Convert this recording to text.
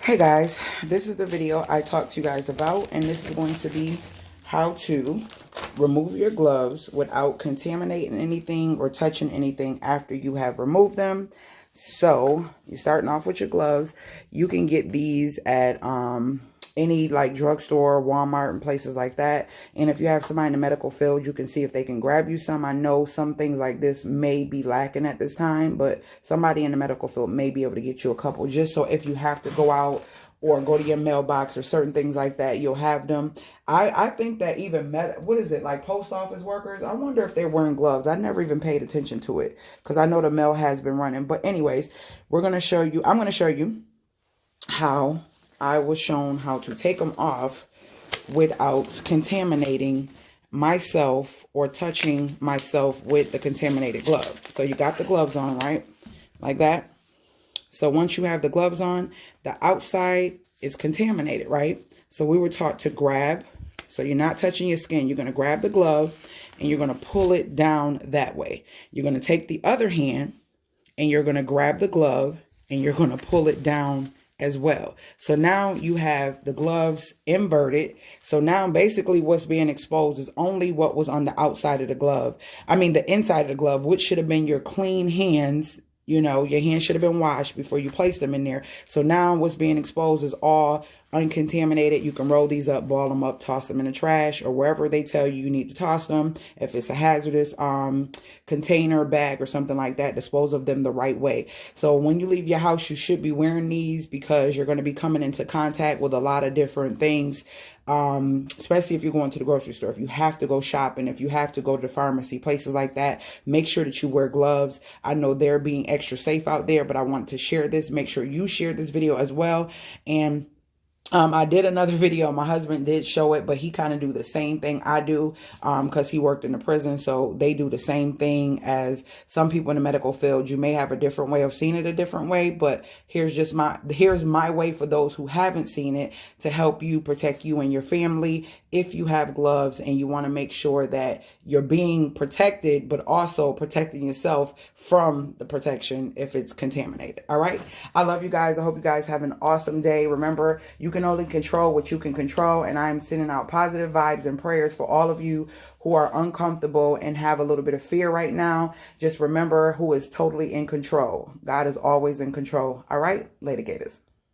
Hey guys, this is the video I talked to you guys about, and this is going to be how to remove your gloves without contaminating anything or touching anything after you have removed them. So you're starting off with your gloves. You can get these at any like drugstore, Walmart, and places like that. And if you have somebody in the medical field, you can see if they can grab you some. I know some things like this may be lacking at this time, but somebody in the medical field may be able to get you a couple, just so if you have to go out or go to your mailbox or certain things like that, you'll have them. I think that even what is it, like post office workers, I wonder if they're wearing gloves. I never even paid attention to it because I know the mail has been running. But anyways, I'm going to show you how I was shown how to take them off without contaminating myself or touching myself with the contaminated glove. So you got the gloves on, right? Like that. So once you have the gloves on, the outside is contaminated, right? So we were taught to grab. So you're not touching your skin. You're going to grab the glove and you're going to pull it down that way. You're going to take the other hand and you're going to grab the glove and you're going to pull it down as well. So now you have the gloves inverted. So now basically what's being exposed is only what was on the outside of the glove. I mean the inside of the glove, which should have been your clean hands. You know, your hands should have been washed before you place them in there. So now what's being exposed is all uncontaminated. You can roll these up, ball them up, toss them in the trash or wherever they tell you need to toss them. If it's a hazardous container, bag or something like that, dispose of them the right way. So when you leave your house, you should be wearing these because you're going to be coming into contact with a lot of different things. Especially if you're going to the grocery store, if you have to go shopping, if you have to go to the pharmacy, places like that, make sure that you wear gloves. I know they're being extra safe out there, but I want to share this. Make sure you share this video as well. And I did another video. My husband did show it, but he kind of do the same thing I do because he worked in the prison. So they do the same thing as some people in the medical field. You may have a different way of seeing it a different way, but here's my way for those who haven't seen it to help you protect you and your family if you have gloves and you want to make sure that you're being protected, but also protecting yourself from the protection if it's contaminated. All right. I love you guys. I hope you guys have an awesome day. Remember, you can only control what you can control. And I'm sending out positive vibes and prayers for all of you who are uncomfortable and have a little bit of fear right now. Just remember who is totally in control. God is always in control. All right. Later, Gators.